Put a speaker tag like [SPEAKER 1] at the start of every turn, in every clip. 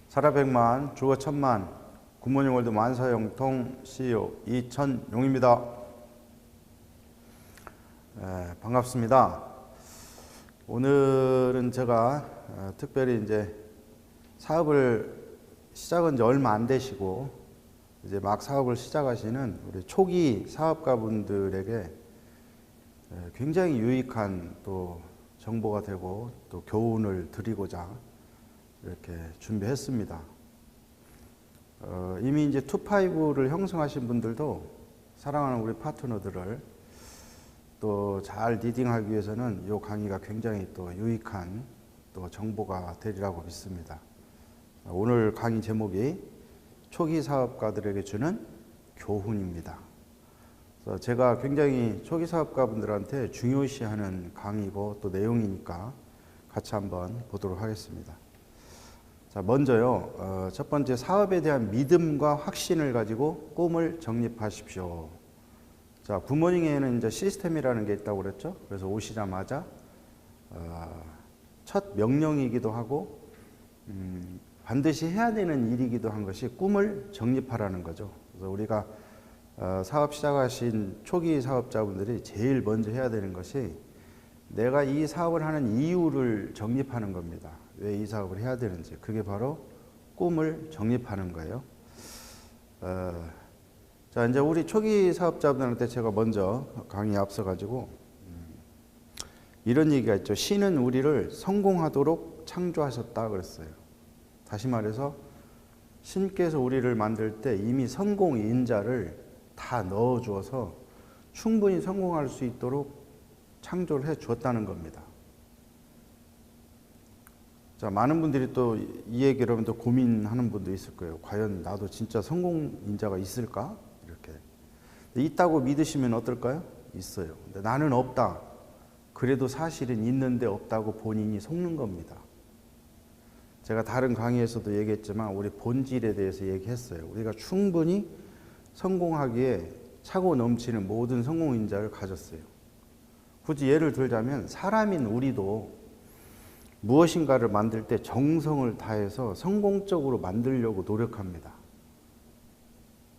[SPEAKER 1] 살아 100만, 죽어 1000만, 굿모닝 월드 만사형통 CEO 이천용입니다. 반갑습니다. 오늘은 제가 특별히 이제 사업을 시작한 지 얼마 안 되시고 이제 막 사업을 시작하시는 우리 초기 사업가분들에게 굉장히 유익한 또 정보가 되고 또 교훈을 드리고자 이렇게 준비했습니다. 이미 이제 2-5를 형성하신 분들도 사랑하는 우리 파트너들을 또 잘 리딩하기 위해서는 이 강의가 굉장히 또 유익한 또 정보가 되리라고 믿습니다. 오늘 강의 제목이 초기 사업가들에게 주는 교훈입니다. 그래서 제가 굉장히 초기 사업가분들한테 중요시하는 강의고 또 내용이니까 같이 한번 보도록 하겠습니다. 자, 먼저요, 첫 번째 사업에 대한 믿음과 확신을 가지고 꿈을 정립하십시오. 자, 굿모닝에는 이제 시스템이라는 게 있다고 그랬죠. 그래서 오시자마자 첫 명령이기도 하고 반드시 해야 되는 일이기도 한 것이 꿈을 정립하라는 거죠. 그래서 우리가 사업 시작하신 초기 사업자분들이 제일 먼저 해야 되는 것이 내가 이 사업을 하는 이유를 정립하는 겁니다. 왜 이 사업을 해야 되는지. 그게 바로 꿈을 정립하는 거예요. 자, 이제 우리 초기 사업자분들한테 제가 먼저 강의에 앞서가지고 이런 얘기가 있죠. 신은 우리를 성공하도록 창조하셨다 그랬어요. 다시 말해서 신께서 우리를 만들 때 이미 성공 인자를 다 넣어주어서 충분히 성공할 수 있도록 창조를 해 주었다는 겁니다. 자, 많은 분들이 또 이 얘기를 하면 또 고민하는 분도 있을 거예요. 과연 나도 진짜 성공 인자가 있을까? 이렇게. 있다고 믿으시면 어떨까요? 있어요. 근데 나는 없다. 그래도 사실은 있는데 없다고 본인이 속는 겁니다. 제가 다른 강의에서도 얘기했지만 우리 본질에 대해서 얘기했어요. 우리가 충분히 성공하기에 차고 넘치는 모든 성공 인자를 가졌어요. 굳이 예를 들자면 사람인 우리도 무엇인가를 만들 때 정성을 다해서 성공적으로 만들려고 노력합니다.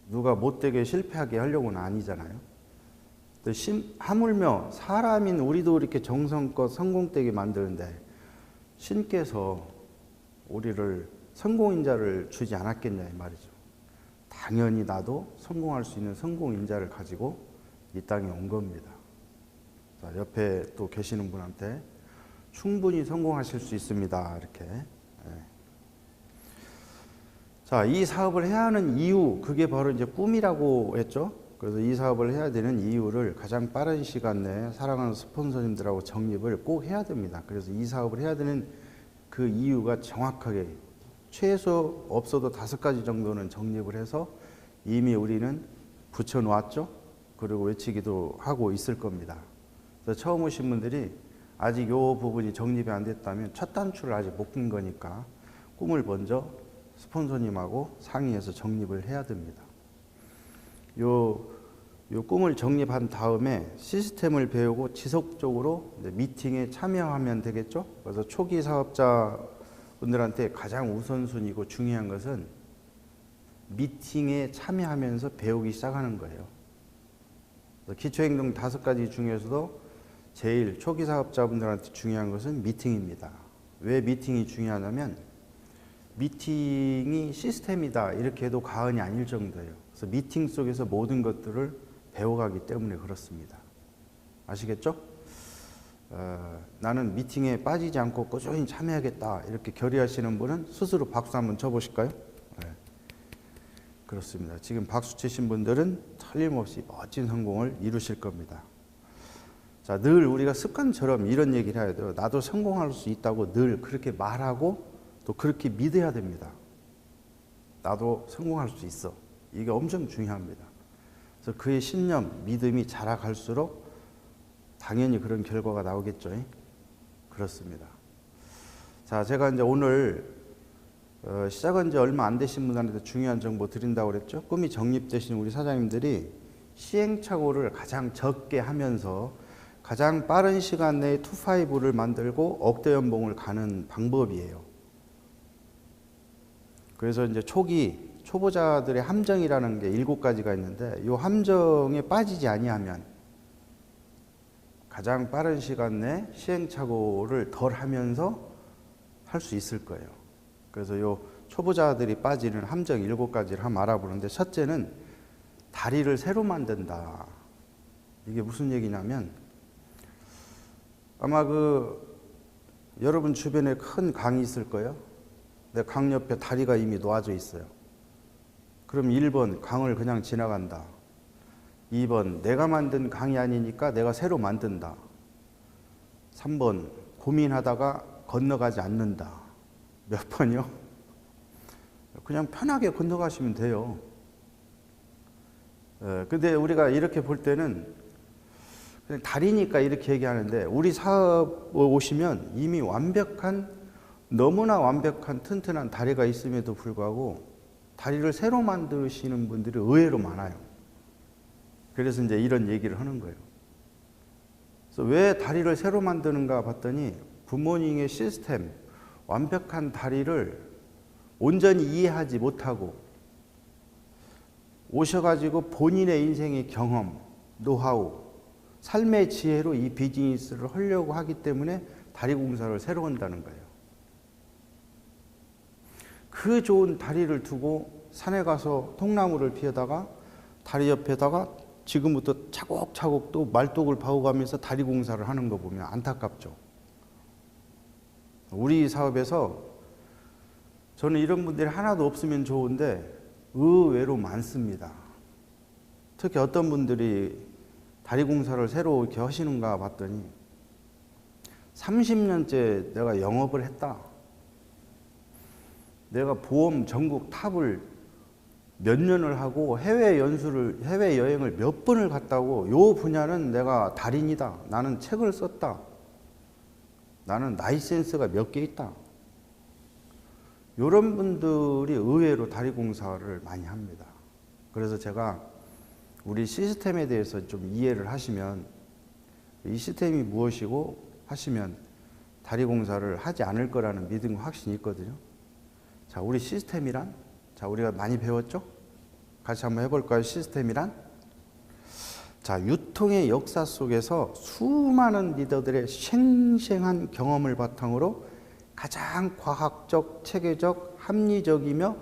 [SPEAKER 1] 누가 못되게 실패하게 하려고는 아니잖아요. 하물며 사람인 우리도 이렇게 정성껏 성공되게 만드는데 신께서 우리를 성공인자를 주지 않았겠냐 이 말이죠. 당연히 나도 성공할 수 있는 성공인자를 가지고 이 땅에 온 겁니다. 자, 옆에 또 계시는 분한테 충분히 성공하실 수 있습니다. 이렇게. 자, 이 사업을 해야 하는 이유, 그게 바로 이제 꿈이라고 했죠. 그래서 이 사업을 해야 되는 이유를 가장 빠른 시간 내에 사랑하는 스폰서님들하고 정립을 꼭 해야 됩니다. 그래서 이 사업을 해야 되는 그 이유가 정확하게 최소 없어도 5가지 정도는 정립을 해서 이미 우리는 붙여놓았죠. 그리고 외치기도 하고 있을 겁니다. 그래서 처음 오신 분들이 아직 이 부분이 정립이 안 됐다면 첫 단추를 아직 못 낀 거니까 꿈을 먼저 스폰서님하고 상의해서 정립을 해야 됩니다. 요 꿈을 정립한 다음에 시스템을 배우고 지속적으로 미팅에 참여하면 되겠죠. 그래서 초기 사업자분들한테 가장 우선순위고 중요한 것은 미팅에 참여하면서 배우기 시작하는 거예요. 기초행동 5가지 중에서도 제일 초기 사업자분들한테 중요한 것은 미팅입니다. 왜 미팅이 중요하냐면 미팅이 시스템이다 이렇게 해도 과언이 아닐 정도예요. 그래서 미팅 속에서 모든 것들을 배워가기 때문에 그렇습니다. 아시겠죠? 나는 미팅에 빠지지 않고 꾸준히 참여하겠다 이렇게 결의하시는 분은 스스로 박수 한번 쳐보실까요? 네. 그렇습니다. 지금 박수 치신 분들은 틀림없이 멋진 성공을 이루실 겁니다. 자, 늘 우리가 습관처럼 이런 얘기를 해야 돼요. 나도 성공할 수 있다고 늘 그렇게 말하고 또 그렇게 믿어야 됩니다. 나도 성공할 수 있어. 이게 엄청 중요합니다. 그래서 그의 신념, 믿음이 자라갈수록 당연히 그런 결과가 나오겠죠. 그렇습니다. 자, 제가 이제 오늘 시작한 지 얼마 안 되신 분한테 중요한 정보 드린다고 그랬죠. 꿈이 정립되신 우리 사장님들이 시행착오를 가장 적게 하면서 가장 빠른 시간 내에 2-5를 만들고 억대 연봉을 가는 방법이에요. 그래서 이제 초보자들의 함정이라는 게 7가지가 있는데 이 함정에 빠지지 아니하면 가장 빠른 시간 내에 시행착오를 덜 하면서 할 수 있을 거예요. 그래서 이 초보자들이 빠지는 함정 7가지를 한번 알아보는데, 첫째는 다리를 새로 만든다. 이게 무슨 얘기냐면, 아마 여러분 주변에 큰 강이 있을 거예요. 근데 강 옆에 다리가 이미 놓아져 있어요. 그럼 1번 강을 그냥 지나간다. 2번 내가 만든 강이 아니니까 내가 새로 만든다. 3번 고민하다가 건너가지 않는다. 몇 번이요? 그냥 편하게 건너가시면 돼요. 근데 우리가 이렇게 볼 때는 그냥 다리니까 이렇게 얘기하는데, 우리 사업 오시면 이미 너무나 완벽한 튼튼한 다리가 있음에도 불구하고 다리를 새로 만드시는 분들이 의외로 많아요. 그래서 이제 이런 얘기를 하는 거예요. 그래서 왜 다리를 새로 만드는가 봤더니, 굿모닝의 시스템, 완벽한 다리를 온전히 이해하지 못하고 오셔가지고 본인의 인생의 경험, 노하우, 삶의 지혜로 이 비즈니스를 하려고 하기 때문에 다리 공사를 새로 한다는 거예요. 그 좋은 다리를 두고 산에 가서 통나무를 피우다가 다리 옆에다가 지금부터 차곡차곡 또 말뚝을 파고가면서 다리 공사를 하는 거 보면 안타깝죠. 우리 사업에서 저는 이런 분들이 하나도 없으면 좋은데 의외로 많습니다. 특히 어떤 분들이 다리 공사를 새로 이렇게 하시는가 봤더니 30년째 내가 영업을 했다. 내가 보험 전국 탑을 몇 년을 하고 해외 여행을 몇 번을 갔다고, 요 분야는 내가 달인이다. 나는 책을 썼다. 나는 라이센스가 몇 개 있다. 이런 분들이 의외로 다리 공사를 많이 합니다. 그래서 제가 우리 시스템에 대해서 좀 이해를 하시면, 이 시스템이 무엇이고 하시면 다리 공사를 하지 않을 거라는 믿음과 확신이 있거든요. 자, 우리 시스템이란? 자, 우리가 많이 배웠죠? 같이 한번 해볼까요? 시스템이란? 자, 유통의 역사 속에서 수많은 리더들의 생생한 경험을 바탕으로 가장 과학적, 체계적, 합리적이며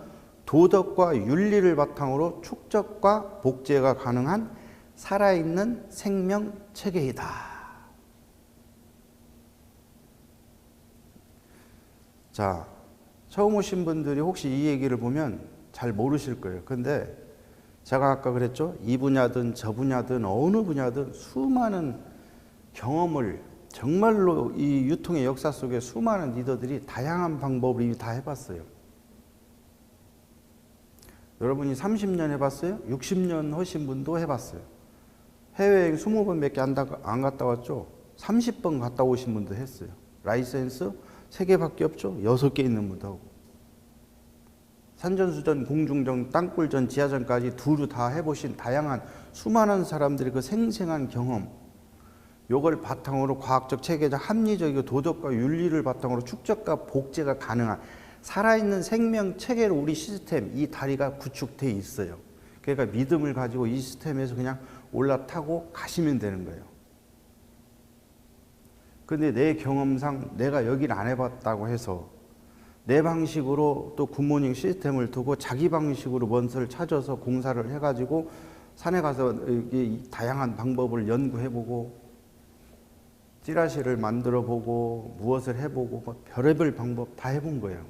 [SPEAKER 1] 도덕과 윤리를 바탕으로 축적과 복제가 가능한 살아있는 생명 체계이다. 자, 처음 오신 분들이 혹시 이 얘기를 보면 잘 모르실 거예요. 근데 제가 아까 그랬죠? 이 분야든 저 분야든 어느 분야든 수많은 경험을, 정말로 이 유통의 역사 속에 수많은 리더들이 다양한 방법을 이미 다 해봤어요. 여러분이 30년 해봤어요? 60년 하신 분도 해봤어요. 해외여행 20번밖에 안 갔다 왔죠? 30번 갔다 오신 분도 했어요. 라이센스 3개밖에 없죠? 6개 있는 분도 하고. 산전수전, 공중전, 땅굴전, 지하전까지 두루 다 해보신 다양한 수많은 사람들의 그 생생한 경험, 요걸 바탕으로 과학적, 체계적, 합리적이고 도덕과 윤리를 바탕으로 축적과 복제가 가능한 살아있는 생명 체계로 우리 시스템, 이 다리가 구축되어 있어요. 그러니까 믿음을 가지고 이 시스템에서 그냥 올라타고 가시면 되는 거예요. 근데 내 경험상 내가 여기를 안 해봤다고 해서 내 방식으로 또 굿모닝 시스템을 두고 자기 방식으로 뭔가를 찾아서 공사를 해가지고 산에 가서 다양한 방법을 연구해보고 찌라시를 만들어보고 무엇을 해보고 별의별 방법 다 해본 거예요.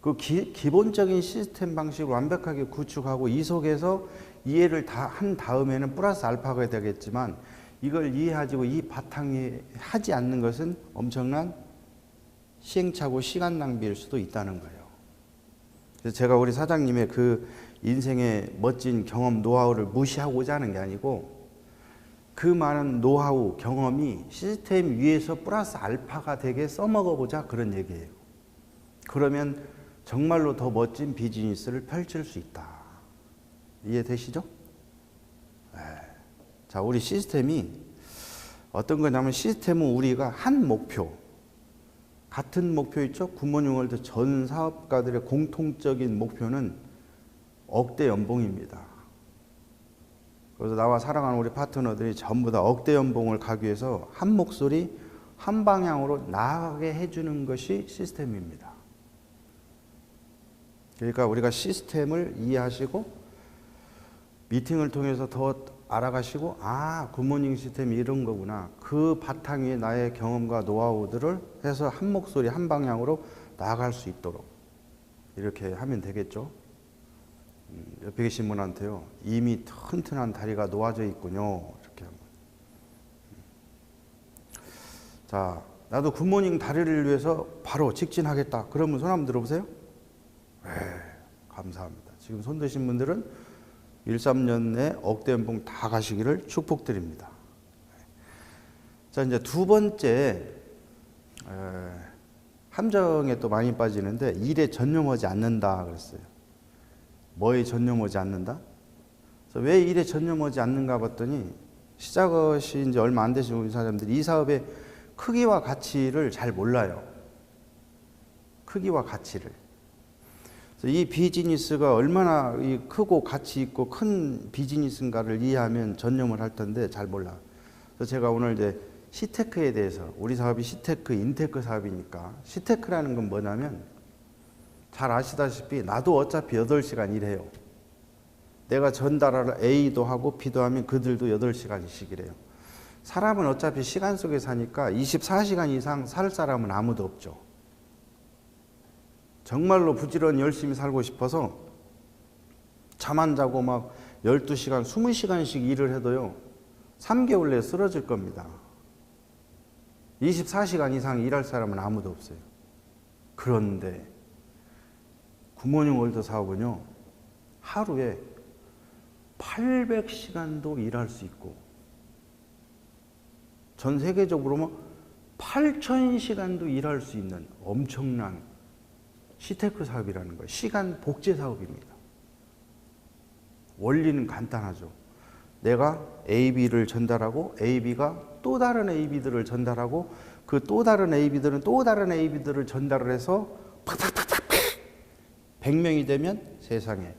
[SPEAKER 1] 그 기본적인 시스템 방식을 완벽하게 구축하고 이 속에서 이해를 다 한 다음에는 플러스 알파가 되겠지만, 이걸 이해하고 이 바탕에 하지 않는 것은 엄청난 시행착오, 시간 낭비일 수도 있다는 거예요. 그래서 제가 우리 사장님의 그 인생의 멋진 경험, 노하우를 무시하고자 하는 게 아니고, 그 많은 노하우, 경험이 시스템 위에서 플러스 알파가 되게 써먹어보자, 그런 얘기예요. 그러면 정말로 더 멋진 비즈니스를 펼칠 수 있다. 이해되시죠? 네. 자, 우리 시스템이 어떤 거냐면, 시스템은 우리가 한 목표, 같은 목표 있죠? 굿모닝월드 전 사업가들의 공통적인 목표는 억대 연봉입니다. 그래서 나와 사랑하는 우리 파트너들이 전부 다 억대 연봉을 가기 위해서 한 목소리 한 방향으로 나아가게 해주는 것이 시스템입니다. 그러니까 우리가 시스템을 이해하시고 미팅을 통해서 더 알아가시고 굿모닝 시스템이 이런 거구나. 그 바탕 위에 나의 경험과 노하우들을 해서 한 목소리 한 방향으로 나아갈 수 있도록 이렇게 하면 되겠죠. 옆에 계신 분한테요. 이미 튼튼한 다리가 놓아져 있군요. 이렇게 하면. 자, 나도 굿모닝 다리를 위해서 바로 직진하겠다. 그러면 손 한번 들어보세요. 네, 감사합니다. 지금 손 드신 분들은 1, 3년 내 억대 연봉 다 가시기를 축복드립니다. 자, 이제 두 번째, 함정에 또 많이 빠지는데 일에 전념하지 않는다 그랬어요. 뭐에 전념하지 않는다? 그래서 왜 일에 전념하지 않는가 봤더니 시작하신 지 얼마 안 되신 우리 사람들이 이 사업의 크기와 가치를 잘 몰라요. 크기와 가치를. 이 비즈니스가 얼마나 크고 가치 있고 큰 비즈니스인가를 이해하면 전념을 할 텐데 잘 몰라. 그래서 제가 오늘 이제 시테크에 대해서 우리 사업이 시테크, 인테크 사업이니까 시테크라는 건 뭐냐면 잘 아시다시피 나도 어차피 8시간 일해요. 내가 전달을 A도 하고 B도 하면 그들도 8시간씩 일해요. 사람은 어차피 시간 속에 사니까 24시간 이상 살 사람은 아무도 없죠. 정말로 부지런히 열심히 살고 싶어서 잠 안 자고 막 12시간, 20시간씩 일을 해도요. 3개월 내에 쓰러질 겁니다. 24시간 이상 일할 사람은 아무도 없어요. 그런데 굿모닝 월드 사업은요. 하루에 800시간도 일할 수 있고 전 세계적으로 8,000시간도 일할 수 있는 엄청난 시테크 사업이라는 거예요. 시간 복제 사업입니다. 원리는 간단하죠. 내가 AB를 전달하고 AB가 또 다른 AB들을 전달하고 그 또 다른 AB들은 또 다른 AB들을 전달을 해서 팍팍팍팍 100명이 되면 세상에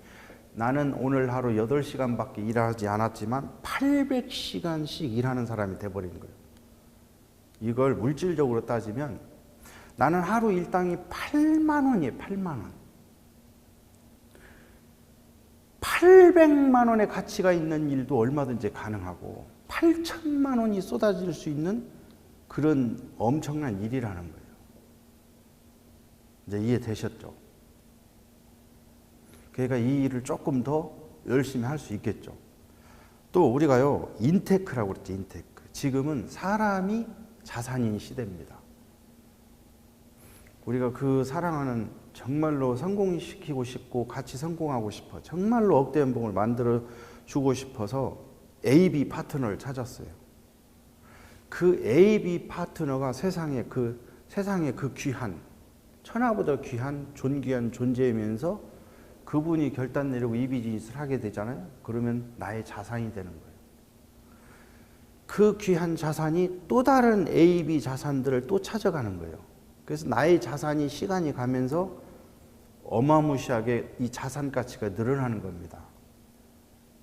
[SPEAKER 1] 나는 오늘 하루 8시간밖에 일하지 않았지만 800시간씩 일하는 사람이 돼버린 거예요. 이걸 물질적으로 따지면 나는 하루 일당이 8만 원이에요. 8만 원. 800만 원의 가치가 있는 일도 얼마든지 가능하고 8천만 원이 쏟아질 수 있는 그런 엄청난 일이라는 거예요. 이제 이해되셨죠? 그러니까 이 일을 조금 더 열심히 할 수 있겠죠. 또 우리가요, 인테크라고 그랬지, 인테크. 지금은 사람이 자산인 시대입니다. 우리가 그 사랑하는 정말로 성공시키고 싶고 같이 성공하고 싶어 정말로 억대 연봉을 만들어 주고 싶어서 AB 파트너를 찾았어요. 그 AB 파트너가 세상에 그 귀한 천하보다 귀한 존귀한 존재이면서 그분이 결단 내리고 이 비즈니스를 하게 되잖아요. 그러면 나의 자산이 되는 거예요. 그 귀한 자산이 또 다른 AB 자산들을 또 찾아가는 거예요. 그래서 나의 자산이 시간이 가면서 어마무시하게 이 자산 가치가 늘어나는 겁니다.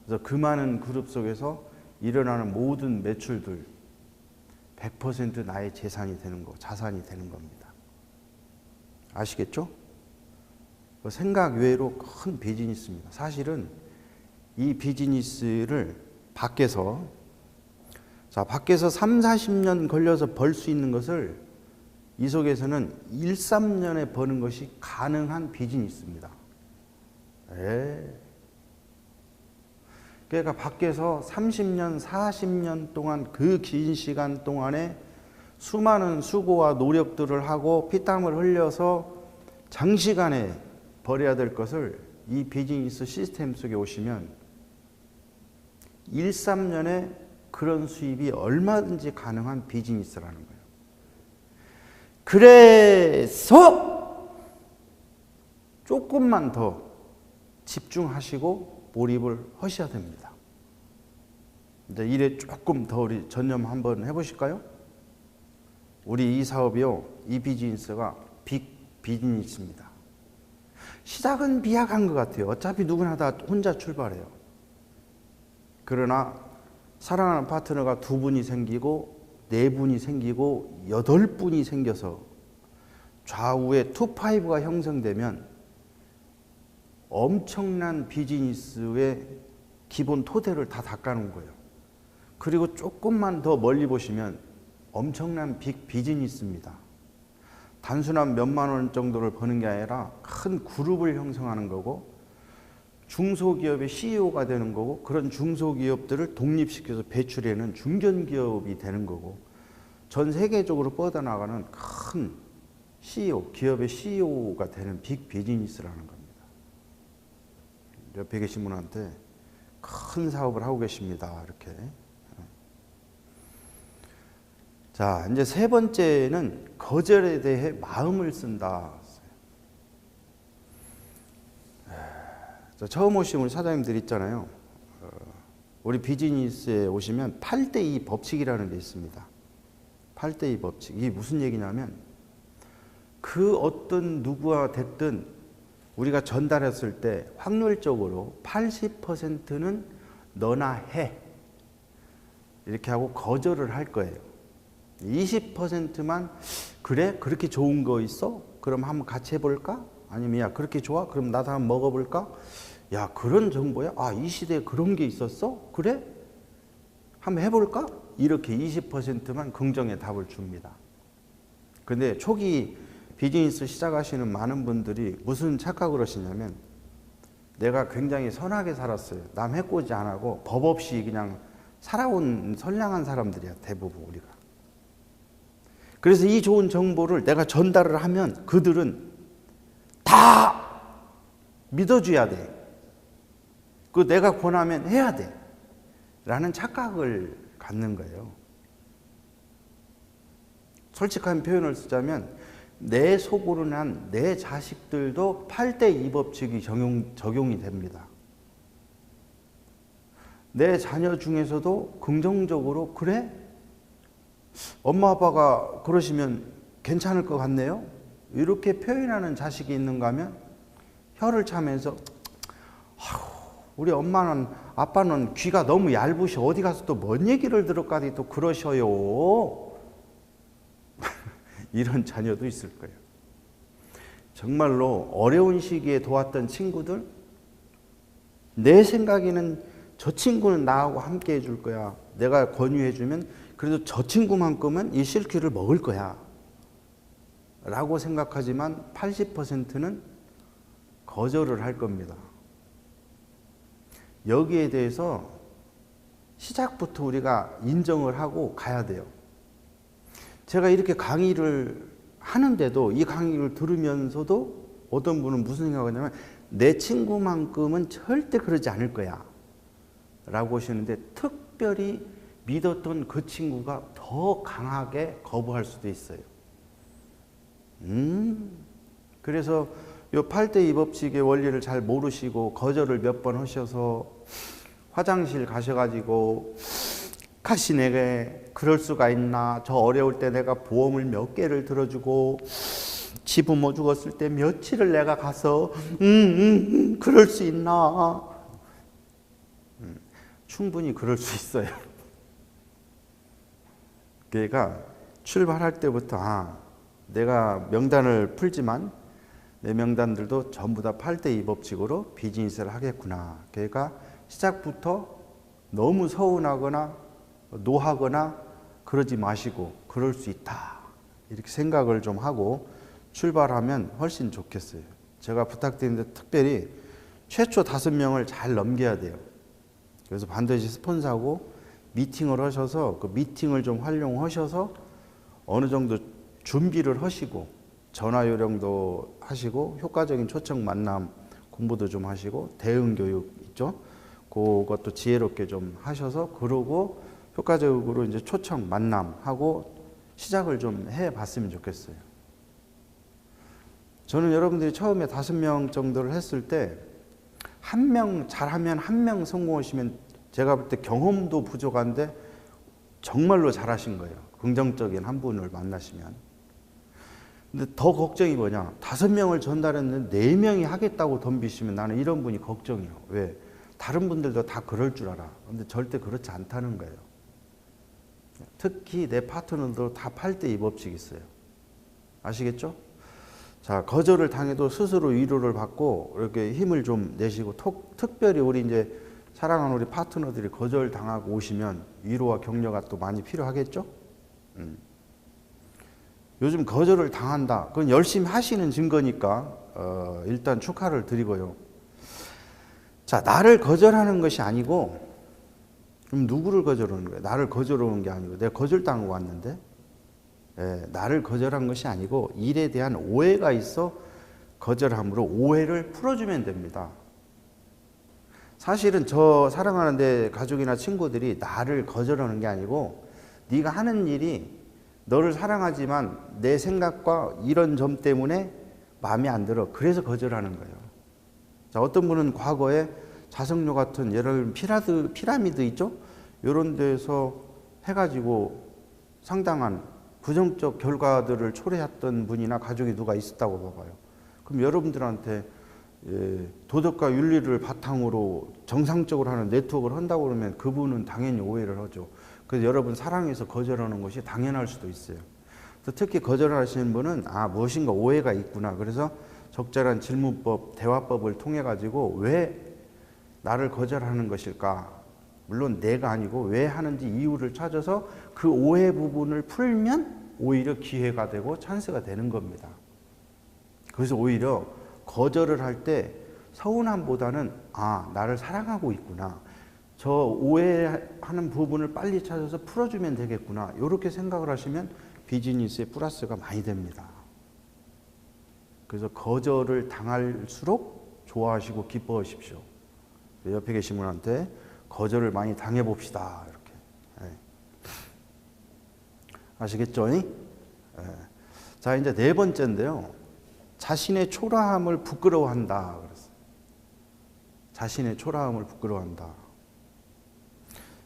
[SPEAKER 1] 그래서 그 많은 그룹 속에서 일어나는 모든 매출들 100% 나의 재산이 되는 거, 자산이 되는 겁니다. 아시겠죠? 생각 외로 큰 비즈니스입니다. 사실은 이 비즈니스를 밖에서 3, 40년 걸려서 벌 수 있는 것을 이 속에서는 1, 3년에 버는 것이 가능한 비즈니스입니다. 그러니까 밖에서 30년, 40년 동안 그 긴 시간 동안에 수많은 수고와 노력들을 하고 피땀을 흘려서 장시간에 벌여야 될 것을 이 비즈니스 시스템 속에 오시면 1, 3년에 그런 수입이 얼마든지 가능한 비즈니스라는 거예요. 그래서 조금만 더 집중하시고 몰입을 하셔야 됩니다. 이제 일에 조금 더 우리 전념 한번 해보실까요? 우리 이 사업이요, 이 비즈니스가 빅 비즈니스입니다. 시작은 비약한 것 같아요. 어차피 누구나 다 혼자 출발해요. 그러나 사랑하는 파트너가 2분이 생기고 4분이 생기고 8분이 생겨서 좌우에 2-5가 형성되면 엄청난 비즈니스의 기본 토대를 다 닦아놓은 거예요. 그리고 조금만 더 멀리 보시면 엄청난 빅 비즈니스입니다. 단순한 몇만 원 정도를 버는 게 아니라 큰 그룹을 형성하는 거고, 중소기업의 CEO가 되는 거고, 그런 중소기업들을 독립시켜서 배출해내는 중견기업이 되는 거고, 전 세계적으로 뻗어나가는 큰 CEO, 기업의 CEO가 되는 빅 비즈니스라는 겁니다. 옆에 계신 분한테 큰 사업을 하고 계십니다. 이렇게. 자, 이제 3번째는 거절에 대해 마음을 쓴다. 처음 오신 우리 사장님들 있잖아요. 우리 비즈니스에 오시면 8대2 법칙이라는 게 있습니다. 8대2 법칙. 이게 무슨 얘기냐면, 그 어떤 누구와 됐든 우리가 전달했을 때 확률적으로 80%는 너나 해. 이렇게 하고 거절을 할 거예요. 20%만 그래? 그렇게 좋은 거 있어? 그럼 한번 같이 해볼까? 아니면 야 그렇게 좋아? 그럼 나도 한번 먹어볼까? 야 그런 정보야? 아 이 시대에 그런 게 있었어? 그래? 한번 해볼까? 이렇게 20%만 긍정의 답을 줍니다. 근데 초기 비즈니스 시작하시는 많은 분들이 무슨 착각을 하시냐면, 내가 굉장히 선하게 살았어요. 남 해코지 안 하고 법 없이 그냥 살아온 선량한 사람들이야, 대부분 우리가. 그래서 이 좋은 정보를 내가 전달을 하면 그들은 다 믿어줘야 돼. 그 내가 권하면 해야 돼. 라는 착각을 갖는 거예요. 솔직한 표현을 쓰자면 내 속으로 난 내 자식들도 8대2 법칙이 적용이 됩니다. 내 자녀 중에서도 긍정적으로 그래? 엄마 아빠가 그러시면 괜찮을 것 같네요. 이렇게 표현하는 자식이 있는가 하면 혀를 차면서 우리 엄마는 아빠는 귀가 너무 얇으셔. 어디 가서 또 뭔 얘기를 들을까지 또 그러셔요. 이런 자녀도 있을 거예요. 정말로 어려운 시기에 도왔던 친구들, 내 생각에는 저 친구는 나하고 함께 해줄 거야. 내가 권유해주면 그래도 저 친구만큼은 이 실귀를 먹을 거야. 라고 생각하지만 80%는 거절을 할 겁니다. 여기에 대해서 시작부터 우리가 인정을 하고 가야 돼요. 제가 이렇게 강의를 하는데도, 이 강의를 들으면서도 어떤 분은 무슨 생각을 하냐면 내 친구만큼은 절대 그러지 않을 거야 라고 하시는데, 특별히 믿었던 그 친구가 더 강하게 거부할 수도 있어요. 그래서 이 8대2 법칙의 원리를 잘 모르시고 거절을 몇 번 하셔서 화장실 가셔가지고 카시네게 그럴 수가 있나, 저 어려울 때 내가 보험을 몇 개를 들어주고 지부모 죽었을 때 며칠을 내가 가서 그럴 수 있나. 충분히 그럴 수 있어요. 그러니까 출발할 때부터 내가 명단을 풀지만 내 명단들도 전부 다 8대2 법칙으로 비즈니스를 하겠구나. 그러니까 시작부터 너무 서운하거나 노하거나 그러지 마시고 그럴 수 있다. 이렇게 생각을 좀 하고 출발하면 훨씬 좋겠어요. 제가 부탁드리는데 특별히 최초 5명을 잘 넘겨야 돼요. 그래서 반드시 스폰서하고 미팅을 하셔서 그 미팅을 좀 활용하셔서 어느 정도 준비를 하시고 전화 요령도 하시고 효과적인 초청 만남 공부도 좀 하시고 대응 교육 있죠? 그것도 지혜롭게 좀 하셔서 그러고 효과적으로 이제 초청 만남하고 시작을 좀 해봤으면 좋겠어요. 저는 여러분들이 처음에 5명 정도를 했을 때 1명 잘하면 1명 성공하시면 제가 볼 때 경험도 부족한데 정말로 잘하신 거예요. 긍정적인 한 분을 만나시면. 근데 더 걱정이 뭐냐? 5명을 전달했는데 4명이 하겠다고 덤비시면 나는 이런 분이 걱정이에요. 왜? 다른 분들도 다 그럴 줄 알아. 근데 절대 그렇지 않다는 거예요. 특히 내 파트너도 다 8대2 법칙이 있어요. 아시겠죠? 자, 거절을 당해도 스스로 위로를 받고 이렇게 힘을 좀 내시고, 특별히 우리 이제 사랑하는 우리 파트너들이 거절 당하고 오시면 위로와 격려가 또 많이 필요하겠죠? 요즘 거절을 당한다. 그건 열심히 하시는 증거니까 일단 축하를 드리고요. 자, 나를 거절하는 것이 아니고, 그럼 누구를 거절하는 거예요? 나를 거절하는 게 아니고 내가 거절당하고 왔는데, 나를 거절한 것이 아니고 일에 대한 오해가 있어 거절함으로 오해를 풀어주면 됩니다. 사실은 저 사랑하는 내 가족이나 친구들이 나를 거절하는 게 아니고, 네가 하는 일이 너를 사랑하지만 내 생각과 이런 점 때문에 마음에 안 들어. 그래서 거절하는 거예요. 자, 어떤 분은 과거에 자석료 같은 예를 들면 피라미드 있죠? 이런 데서 해가지고 상당한 부정적 결과들을 초래했던 분이나 가족이 누가 있었다고 봐봐요. 그럼 여러분들한테 도덕과 윤리를 바탕으로 정상적으로 하는 네트워크를 한다고 그러면 그분은 당연히 오해를 하죠. 그래서 여러분 사랑해서 거절하는 것이 당연할 수도 있어요. 특히 거절하시는 분은 무엇인가 오해가 있구나. 그래서 적절한 질문법, 대화법을 통해 가지고 왜 나를 거절하는 것일까? 물론 내가 아니고 왜 하는지 이유를 찾아서 그 오해 부분을 풀면 오히려 기회가 되고 찬스가 되는 겁니다. 그래서 오히려 거절을 할 때 서운함보다는 나를 사랑하고 있구나. 저 오해하는 부분을 빨리 찾아서 풀어주면 되겠구나. 이렇게 생각을 하시면 비즈니스에 플러스가 많이 됩니다. 그래서 거절을 당할수록 좋아하시고 기뻐하십시오. 옆에 계신 분한테 거절을 많이 당해봅시다. 이렇게. 아시겠죠? 자, 이제 4번째인데요. 자신의 초라함을 부끄러워한다. 그랬어요. 자신의 초라함을 부끄러워한다.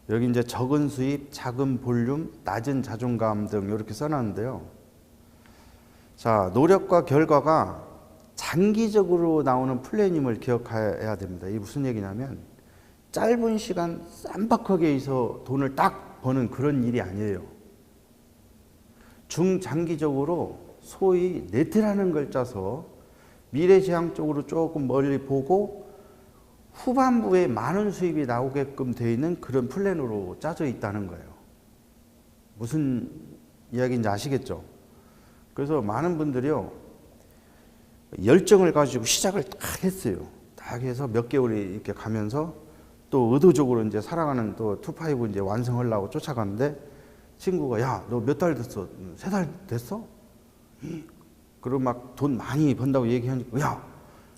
[SPEAKER 1] 여기 이제 적은 수입, 작은 볼륨, 낮은 자존감 등 이렇게 써놨는데요. 자, 노력과 결과가 장기적으로 나오는 플래닝을 기억해야 됩니다. 이게 무슨 얘기냐면 짧은 시간 쌈박하게 해서 돈을 딱 버는 그런 일이 아니에요. 중장기적으로 소위 네트라는 걸 짜서 미래지향적으로 조금 멀리 보고 후반부에 많은 수입이 나오게끔 되어 있는 그런 플랜으로 짜져 있다는 거예요. 무슨 이야기인지 아시겠죠? 그래서 많은 분들이요, 열정을 가지고 시작을 딱 했어요. 딱 해서 몇 개월이 이렇게 가면서 또 의도적으로 이제 사랑하는 또 투파이브 이제 완성하려고 쫓아가는데 친구가 야, 너 몇 달 됐어? 3달 됐어? 그리고 막 돈 많이 번다고 얘기하니까 야,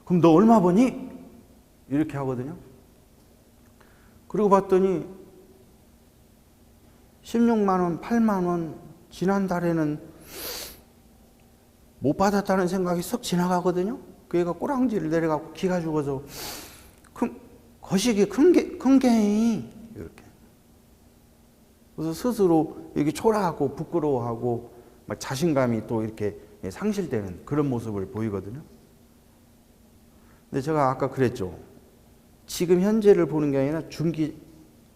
[SPEAKER 1] 그럼 너 얼마 버니? 이렇게 하거든요. 그리고 봤더니 16만 원, 8만 원 지난달에는 못 받았다는 생각이 썩 지나가거든요. 그 애가 꼬랑지를 내려가고 기가 죽어서 거시기 큰 게 이렇게. 그래서 스스로 이렇게 초라하고 부끄러워하고 막 자신감이 또 이렇게 상실되는 그런 모습을 보이거든요. 근데 제가 아까 그랬죠. 지금 현재를 보는 게 아니라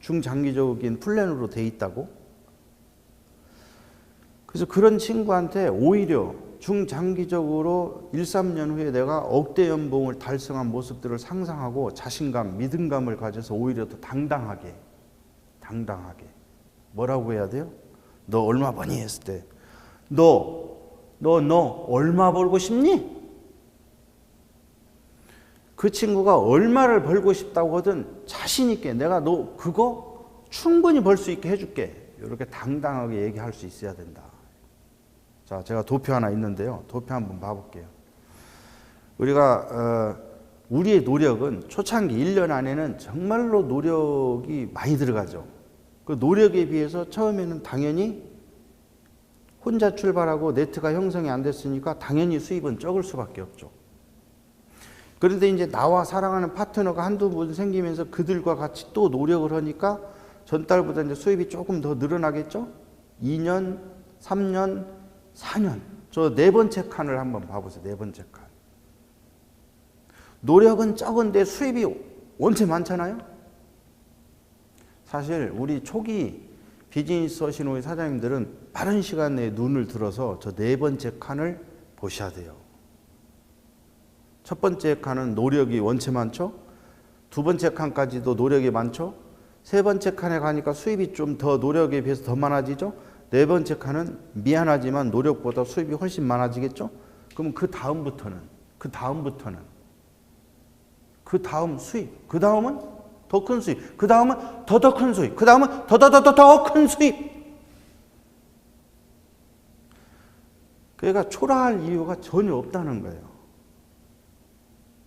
[SPEAKER 1] 중장기적인 플랜으로 돼 있다고. 그래서 그런 친구한테 오히려 중장기적으로 1, 3년 후에 내가 억대 연봉을 달성한 모습들을 상상하고 자신감, 믿음감을 가져서 오히려 더 당당하게 뭐라고 해야 돼요? 너 얼마 버니? 했을 때 너 얼마 벌고 싶니? 그 친구가 얼마를 벌고 싶다고 하든 자신 있게 내가 너 그거 충분히 벌 수 있게 해줄게. 이렇게 당당하게 얘기할 수 있어야 된다. 자, 제가 도표 하나 있는데요. 도표 한번 봐볼게요. 우리가 우리의 노력은 초창기 1년 안에는 정말로 노력이 많이 들어가죠. 그 노력에 비해서 처음에는 당연히 혼자 출발하고 네트가 형성이 안 됐으니까 당연히 수입은 적을 수밖에 없죠. 그런데 이제 나와 사랑하는 파트너가 한두 분 생기면서 그들과 같이 또 노력을 하니까 전달보다 이제 수입이 조금 더 늘어나겠죠? 2년, 3년, 4년. 저 네 번째 칸을 한번 봐보세요. 네 번째 칸. 노력은 적은데 수입이 원체 많잖아요. 사실 우리 초기 비즈니스 하시는 우리 사장님들은 빠른 시간 내에 눈을 들어서 저 네 번째 칸을 보셔야 돼요. 첫 번째 칸은 노력이 원체 많죠. 두 번째 칸까지도 노력이 많죠. 세 번째 칸에 가니까 수입이 좀 더 노력에 비해서 더 많아지죠. 네 번째 칸은 미안하지만 노력보다 수입이 훨씬 많아지겠죠. 그럼 그 다음부터는 그 다음 수입, 그 다음은 더 큰 수입, 그 다음은 더 큰 수입, 그 다음은 더 큰 수입. 그러니까 초라할 이유가 전혀 없다는 거예요.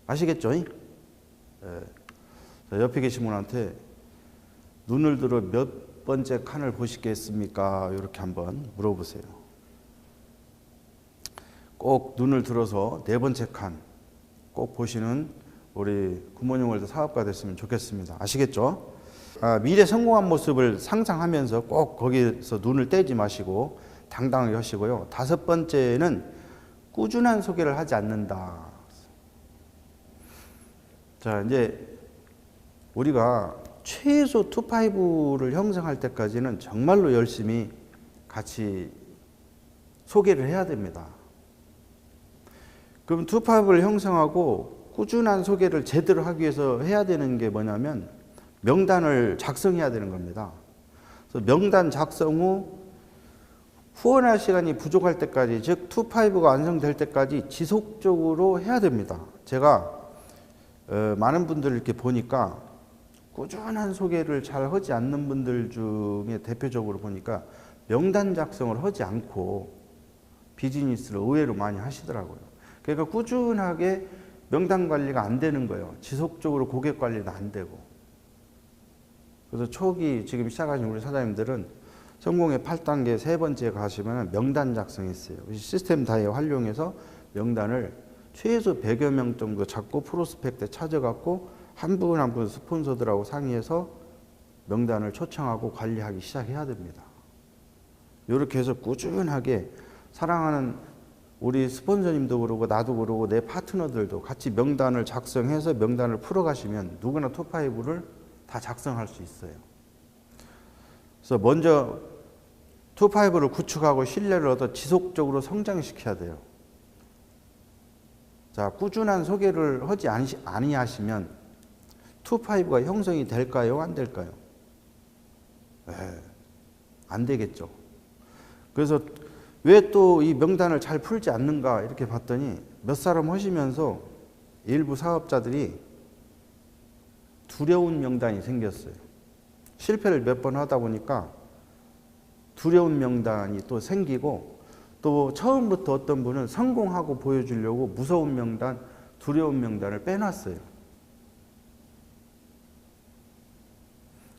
[SPEAKER 1] 아시겠죠? 네. 옆에 계신 분한테 눈을 들어 몇 번째 칸을 보시겠습니까? 이렇게 한번 물어보세요. 꼭 눈을 들어서 네 번째 칸 꼭 보시는 우리 굿모닝월드 사업가 됐으면 좋겠습니다. 아시겠죠? 미래 성공한 모습을 상상하면서 꼭 거기서 눈을 떼지 마시고 당당하게 하시고요. 다섯 번째는 꾸준한 소개를 하지 않는다. 자, 이제 우리가 최소 2-5를 형성할 때까지는 정말로 열심히 같이 소개를 해야 됩니다. 그럼 2-5를 형성하고 꾸준한 소개를 제대로 하기 위해서 해야 되는 게 뭐냐면 명단을 작성해야 되는 겁니다. 그래서 명단 작성 후 후원할 시간이 부족할 때까지, 즉 2-5가 완성될 때까지 지속적으로 해야 됩니다. 제가 많은 분들을 이렇게 보니까 꾸준한 소개를 잘 하지 않는 분들 중에 대표적으로 보니까 명단 작성을 하지 않고 비즈니스를 의외로 많이 하시더라고요. 그러니까 꾸준하게 명단 관리가 안 되는 거예요. 지속적으로 고객 관리도 안 되고. 그래서 초기 지금 시작하신 우리 사장님들은 성공의 8단계 세 번째 가시면 명단 작성했어요. 시스템 다에 활용해서 명단을 최소 100여 명 정도 잡고 프로스펙트 찾아갖고 한 분 한 분 스폰서들하고 상의해서 명단을 초청하고 관리하기 시작해야 됩니다. 이렇게 해서 꾸준하게 사랑하는 우리 스폰서님도 그러고 나도 그러고 내 파트너들도 같이 명단을 작성해서 명단을 풀어가시면 누구나 2-5를 다 작성할 수 있어요. 그래서 먼저 2-5를 구축하고 신뢰를 얻어 지속적으로 성장시켜야 돼요. 자, 꾸준한 소개를 하지 아니하시면 2-5가 형성이 될까요? 안 될까요? 안 되겠죠. 그래서 왜 또 이 명단을 잘 풀지 않는가 이렇게 봤더니 몇 사람 하시면서 일부 사업자들이 두려운 명단이 생겼어요. 실패를 몇 번 하다 보니까 두려운 명단이 또 생기고, 또 처음부터 어떤 분은 성공하고 보여주려고 무서운 명단, 두려운 명단을 빼놨어요.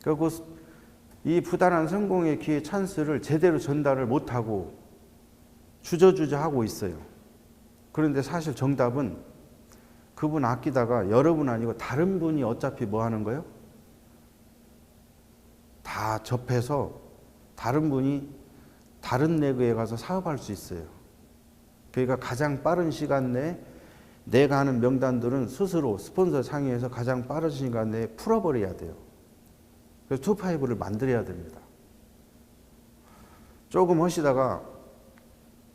[SPEAKER 1] 그리고 이 부단한 성공의 기회 찬스를 제대로 전달을 못하고 주저주저 하고 있어요. 그런데 사실 정답은 그분 아끼다가 여러분 아니고 다른 분이 어차피 뭐 하는 거예요? 다 접해서 다른 분이 다른 내구에 가서 사업할 수 있어요. 그러니까 가장 빠른 시간 내에 내가 하는 명단들은 스스로 스폰서 상의해서 가장 빠른 시간 내에 풀어버려야 돼요. 그래서 2-5를 만들어야 됩니다. 조금 하시다가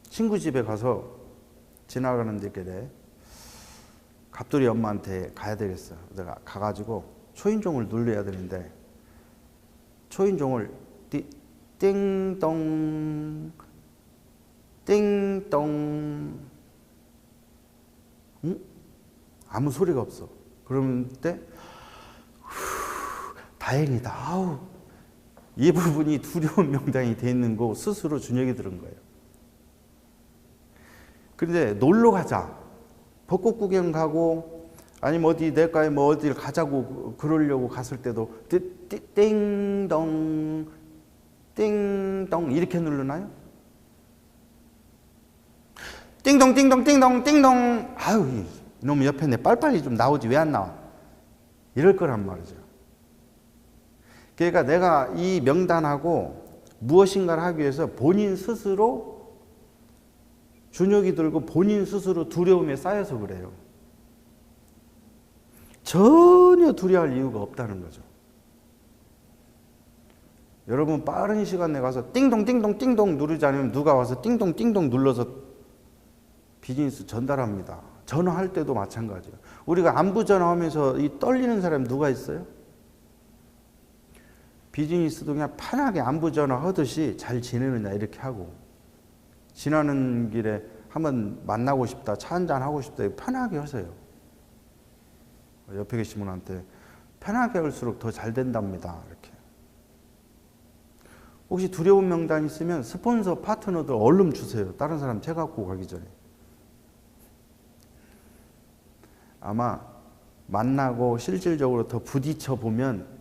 [SPEAKER 1] 친구 집에 가서 지나가는 길에 갑돌이 엄마한테 가야 되겠어. 내가 가가지고 초인종을 눌러야 되는데 초인종을 띵동 띵동 아무 소리가 없어. 그런데 다행이다. 아우, 이 부분이 두려운 명단이 돼 있는 거 스스로 준혁이 들은 거예요. 그런데 놀러 가자, 벚꽃 구경 가고 아니면 어디 내과에 뭐 어디를 가자고 그러려고 갔을 때도 띵동 띵동 이렇게 누르나요? 띵동 띵동 띵동 띵동. 아유, 이놈 옆에 내 빨리빨리 좀 나오지 왜 안 나와? 이럴 거란 말이죠. 그러니까 내가 이 명단하고 무엇인가를 하기 위해서 본인 스스로 준욕이 들고 본인 스스로 두려움에 쌓여서 그래요. 전혀 두려워할 이유가 없다는 거죠. 여러분 빠른 시간 내에 가서 띵동 띵동 띵동 누르지 않으면 누가 와서 띵동 띵동 눌러서 비즈니스 전달합니다. 전화할 때도 마찬가지예요. 우리가 안부 전화하면서 이 떨리는 사람이 누가 있어요? 비즈니스도 그냥 편하게 안부 전화 하듯이 잘 지내느냐 이렇게 하고, 지나는 길에 한번 만나고 싶다, 차 한잔 하고 싶다 편하게 하세요. 옆에 계신 분한테 편하게 할수록 더 잘 된답니다. 이렇게. 혹시 두려운 명단 있으면 스폰서 파트너들 얼른 주세요. 다른 사람 채 갖고 가기 전에. 아마 만나고 실질적으로 더 부딪혀 보면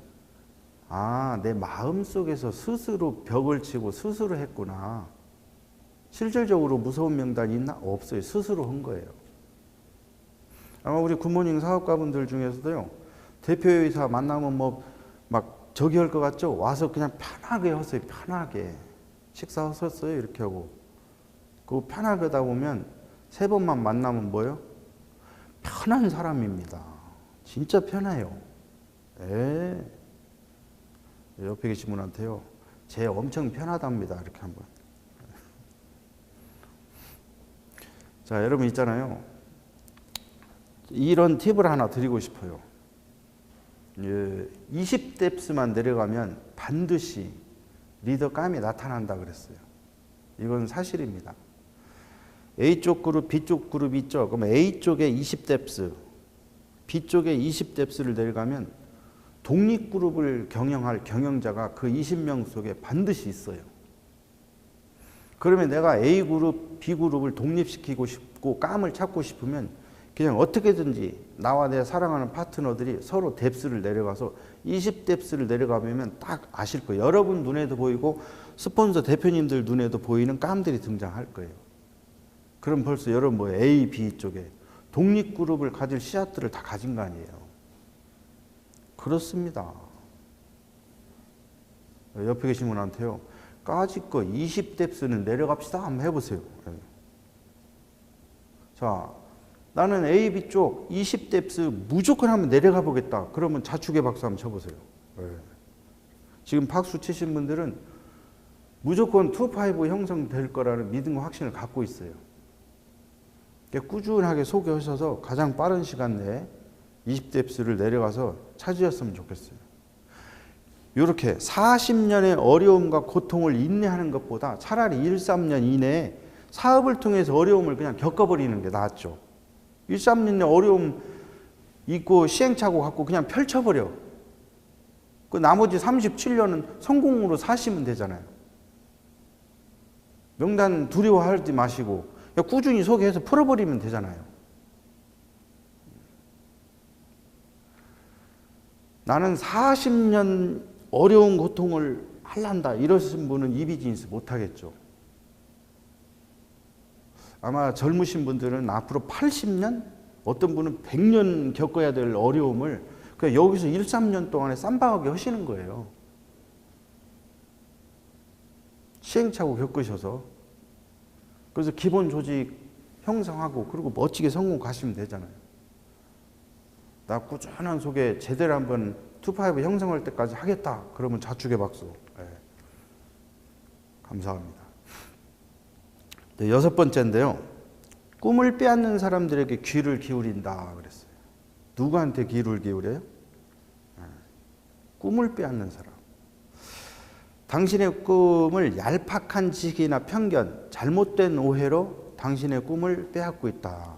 [SPEAKER 1] 아, 내 마음속에서 스스로 벽을 치고 스스로 했구나. 실질적으로 무서운 명단이 있나? 없어요. 스스로 한 거예요. 아마 우리 굿모닝 사업가분들 중에서도요, 대표이사 만나면 뭐 막 저기 할 것 같죠? 와서 그냥 편하게 하세요. 편하게. 식사하셨어요? 이렇게 하고. 그 편하게 하다 보면 세 번만 만나면 뭐예요? 편한 사람입니다. 진짜 편해요. 예. 옆에 계신 분한테요, 쟤 엄청 편하답니다. 이렇게 한번. 자, 여러분 있잖아요. 이런 팁을 하나 드리고 싶어요. 20뎁스만 내려가면 반드시 리더감이 나타난다 그랬어요. 이건 사실입니다. A쪽 그룹, B쪽 그룹이 있죠. 그럼 A쪽에 20뎁스, B쪽에 20뎁스를 내려가면 독립그룹을 경영할 경영자가 그 20명 속에 반드시 있어요. 그러면 내가 A그룹, B그룹을 독립시키고 싶고 감을 찾고 싶으면 그냥 어떻게든지 나와 내 사랑하는 파트너들이 서로 뎁스를 내려가서 20뎁스를 내려가면 딱 아실 거예요. 여러분 눈에도 보이고 스폰서 대표님들 눈에도 보이는 감들이 등장할 거예요. 그럼 벌써 여러분 뭐 A, B 쪽에 독립그룹을 가질 씨앗들을 다 가진 거 아니에요. 그렇습니다. 옆에 계신 분한테요, 까짓 거 20뎁스는 내려갑시다. 한번 해보세요. 자, 나는 A, B 쪽 20뎁스 무조건 한번 내려가 보겠다. 그러면 자축의 박수 한번 쳐보세요. 지금 박수 치신 분들은 무조건 2-5 형성될 거라는 믿음과 확신을 갖고 있어요. 꾸준하게 소개하셔서 가장 빠른 시간 내에 20뎁스를 내려가서 차지했으면 좋겠어요. 이렇게 40년의 어려움과 고통을 인내하는 것보다 차라리 1-3년 이내에 사업을 통해서 어려움을 그냥 겪어버리는 게 낫죠. 1-3년의 어려움 있고 시행착오 갖고 그냥 펼쳐버려. 그 나머지 37년은 성공으로 사시면 되잖아요. 명단 두려워하지 마시고 꾸준히 소개해서 풀어버리면 되잖아요. 나는 40년 어려운 고통을 할란다 이러신 분은 이 비즈니스 못하겠죠. 아마 젊으신 분들은 앞으로 80년, 어떤 분은 100년 겪어야 될 어려움을 그냥 여기서 1-3년 동안에 쌈박하게 하시는 거예요. 시행착오 겪으셔서. 그래서 기본 조직 형성하고 그리고 멋지게 성공 가시면 되잖아요. 나 꾸준한 소개 제대로 한번 2-5 형성할 때까지 하겠다. 그러면 자축의 박수. 네. 감사합니다. 네, 6번째인데요. 꿈을 빼앗는 사람들에게 귀를 기울인다 그랬어요. 누구한테 귀를 기울여요? 네. 꿈을 빼앗는 사람. 당신의 꿈을 얄팍한 지식이나 편견, 잘못된 오해로 당신의 꿈을 빼앗고 있다.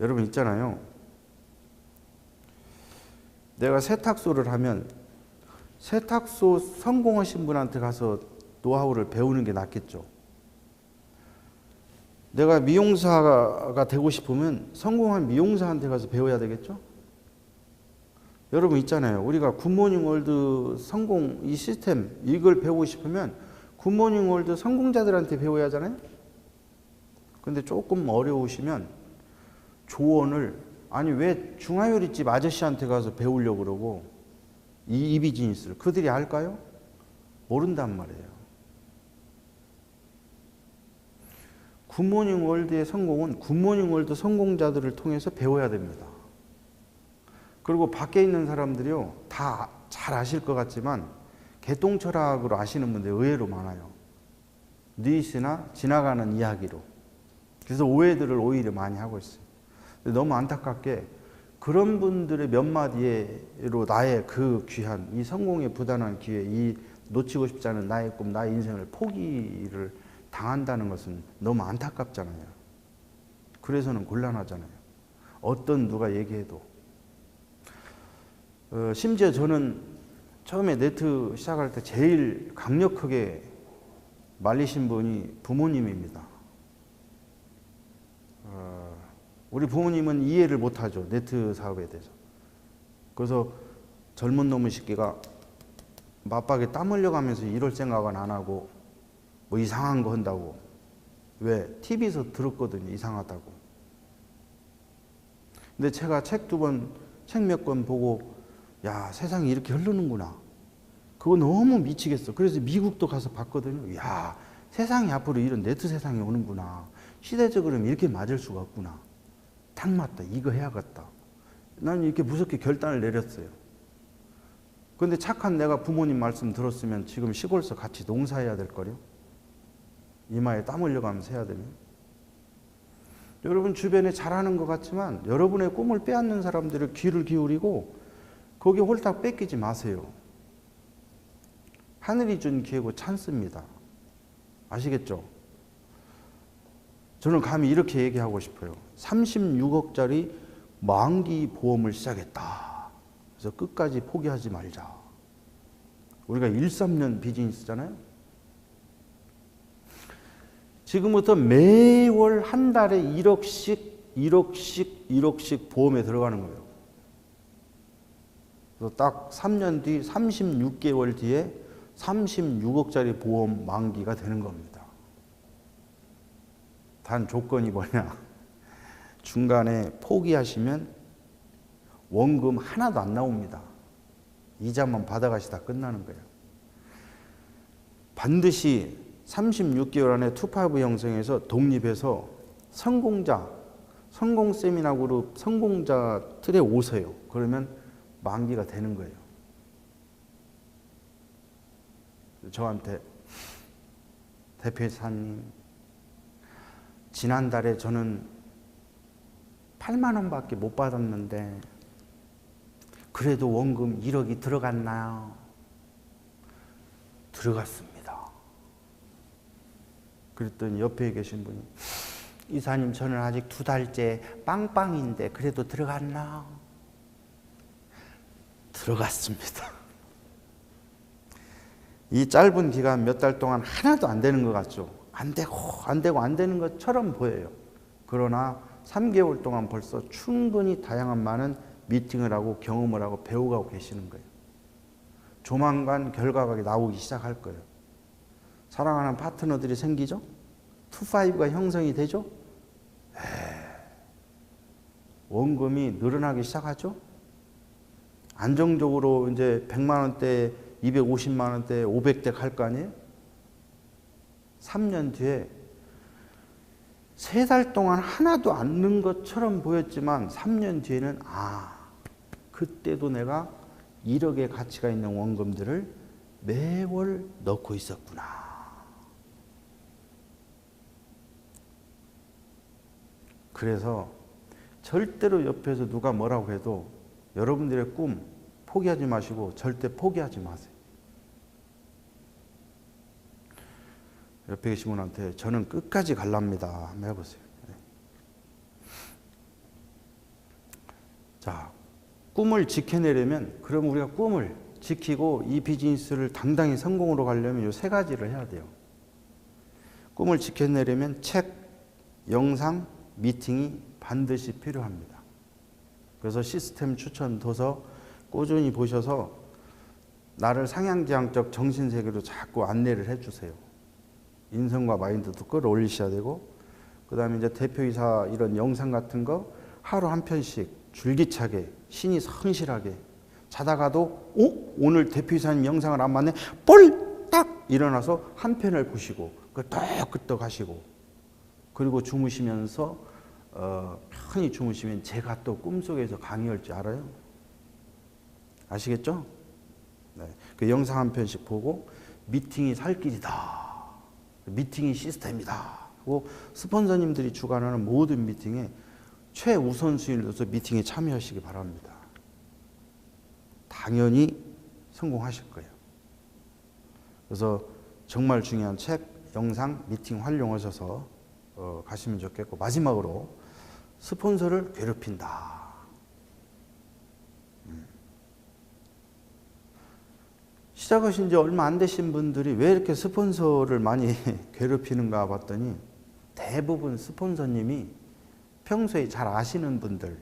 [SPEAKER 1] 여러분 있잖아요. 내가 세탁소를 하면 세탁소 성공하신 분한테 가서 노하우를 배우는 게 낫겠죠. 내가 미용사가 되고 싶으면 성공한 미용사한테 가서 배워야 되겠죠. 여러분 있잖아요. 우리가 굿모닝 월드 성공 이 시스템 이걸 배우고 싶으면 굿모닝 월드 성공자들한테 배워야 하잖아요. 근데 조금 어려우시면 조언을 아니 왜 중화요리집 아저씨한테 가서 배우려고 그러고 이 비즈니스를. 그들이 알까요? 모른단 말이에요. 굿모닝 월드의 성공은 굿모닝 월드 성공자들을 통해서 배워야 됩니다. 그리고 밖에 있는 사람들이요, 다 잘 아실 것 같지만 개똥철학으로 아시는 분들이 의외로 많아요. 뉘시나 지나가는 이야기로. 그래서 오해들을 오히려 많이 하고 있어요. 너무 안타깝게 그런 분들의 몇 마디로 나의 그 귀한 이 성공에 부단한 기회, 이 놓치고 싶지 않은 나의 꿈, 나의 인생을 포기를 당한다는 것은 너무 안타깝잖아요. 그래서는 곤란하잖아요. 어떤 누가 얘기해도. 심지어 저는 처음에 네트 시작할 때 제일 강력하게 말리신 분이 부모님입니다. 우리 부모님은 이해를 못하죠. 네트 사업에 대해서. 그래서 젊은 놈의 새끼가 맞박에 땀 흘려가면서 이럴 생각은 안 하고 뭐 이상한 거 한다고. 왜? TV에서 들었거든요. 이상하다고. 근데 제가 책 몇 권 보고 야, 세상이 이렇게 흐르는구나. 그거 너무 미치겠어. 그래서 미국도 가서 봤거든요. 야, 세상이 앞으로 이런 네트 세상이 오는구나. 시대적으로 이렇게 맞을 수가 없구나. 딱 맞다. 이거 해야겠다. 난 이렇게 무섭게 결단을 내렸어요. 근데 착한 내가 부모님 말씀 들었으면 지금 시골에서 같이 농사해야 될 거요. 이마에 땀 흘려가면서 해야 되면. 여러분 주변에 잘하는 것 같지만 여러분의 꿈을 빼앗는 사람들을 귀를 기울이고 거기에 홀딱 뺏기지 마세요. 하늘이 준 기회고 찬스입니다. 아시겠죠? 저는 감히 이렇게 얘기하고 싶어요. 36억짜리 만기 보험을 시작했다. 그래서 끝까지 포기하지 말자. 우리가 13년 비즈니스잖아요. 지금부터 매월 한 달에 1억씩 보험에 들어가는 거예요. 그래서 딱 3년 뒤 36개월 뒤에 36억짜리 보험 만기가 되는 겁니다. 단 조건이 뭐냐? 중간에 포기하시면 원금 하나도 안 나옵니다. 이자만 받아가시다 끝나는 거예요. 반드시 36개월 안에 투파이브 형성해서 독립해서 성공자, 성공 세미나 그룹 성공자 틀에 오세요. 그러면 만기가 되는 거예요. 저한테 대표이사님, 지난달에 저는 8만 원밖에 못 받았는데 그래도 원금 1억이 들어갔나요? 들어갔습니다. 그랬더니 옆에 계신 분이 이사님 저는 아직 2달째 빵빵인데 그래도 들어갔나? 들어갔습니다. 이 짧은 기간 몇 달 동안 하나도 안 되는 것 같죠? 안 되는 것처럼 보여요. 그러나 3개월 동안 벌써 충분히 다양한 많은 미팅을 하고 경험을 하고 배워가고 계시는 거예요. 조만간 결과가 나오기 시작할 거예요. 사랑하는 파트너들이 생기죠? 투파이브가 형성이 되죠? 원금이 늘어나기 시작하죠? 안정적으로 이제 100만 원대, 250만 원대, 500대 갈 거 아니에요? 3년 뒤에 3달 동안 하나도 안 는 것처럼 보였지만 3년 뒤에는 그때도 내가 1억의 가치가 있는 원금들을 매월 넣고 있었구나. 그래서 절대로 옆에서 누가 뭐라고 해도 여러분들의 꿈 포기하지 마시고 절대 포기하지 마세요. 옆에 계신 분한테 저는 끝까지 갈랍니다. 한번 해보세요. 자, 꿈을 지켜내려면 그럼 우리가 꿈을 지키고 이 비즈니스를 당당히 성공으로 가려면 이 3가지를 해야 돼요. 꿈을 지켜내려면 책, 영상, 미팅이 반드시 필요합니다. 그래서 시스템 추천 도서 꾸준히 보셔서 나를 상향지향적 정신세계로 자꾸 안내를 해주세요. 인성과 마인드도 끌어올리셔야 되고, 그 다음에 이제 대표이사 이런 영상 같은 거 하루 한 편씩 줄기차게 신이 성실하게 자다가도 오늘 대표이사님 영상을 안 봤네. 뻘딱 일어나서 한 편을 보시고 끄떡끄떡 하시고 그리고 주무시면서 편히 주무시면 제가 또 꿈속에서 강의할 줄 알아요. 아시겠죠? 네. 그 영상 한 편씩 보고 미팅이 살 길이다. 미팅이 시스템이다. 그리고 스폰서님들이 주관하는 모든 미팅에 최우선순위를 둬서 미팅에 참여하시기 바랍니다. 당연히 성공하실 거예요. 그래서 정말 중요한 책, 영상, 미팅 활용하셔서 가시면 좋겠고, 마지막으로 스폰서를 괴롭힌다. 시작하신 지 얼마 안 되신 분들이 왜 이렇게 스폰서를 많이 괴롭히는가 봤더니 대부분 스폰서님이 평소에 잘 아시는 분들,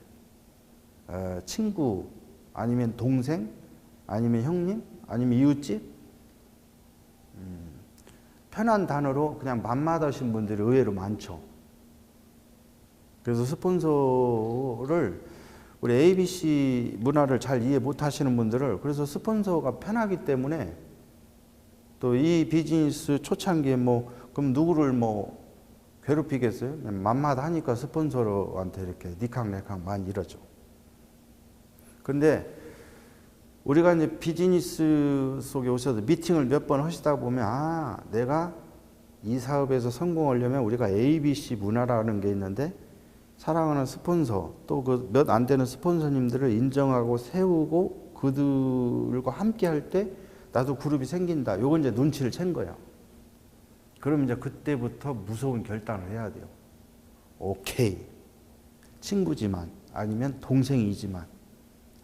[SPEAKER 1] 친구 아니면 동생 아니면 형님 아니면 이웃집, 편한 단어로 그냥 맘마다신 분들이 의외로 많죠. 그래서 스폰서를 우리 ABC 문화를 잘 이해 못 하시는 분들을 그래서 스폰서가 편하기 때문에 또 이 비즈니스 초창기에 그럼 누구를 괴롭히겠어요? 맘마다 하니까 스폰서한테 이렇게 니캉내캉 많이 이러죠. 근데 우리가 이제 비즈니스 속에 오셔서 미팅을 몇 번 하시다 보면 내가 이 사업에서 성공하려면 우리가 ABC 문화라는 게 있는데 사랑하는 스폰서 또 그 몇 안 되는 스폰서님들을 인정하고 세우고 그들과 함께 할 때 나도 그룹이 생긴다. 요건 이제 눈치를 챈 거야. 그럼 이제 그때부터 무서운 결단을 해야 돼요. 오케이. 친구지만 아니면 동생이지만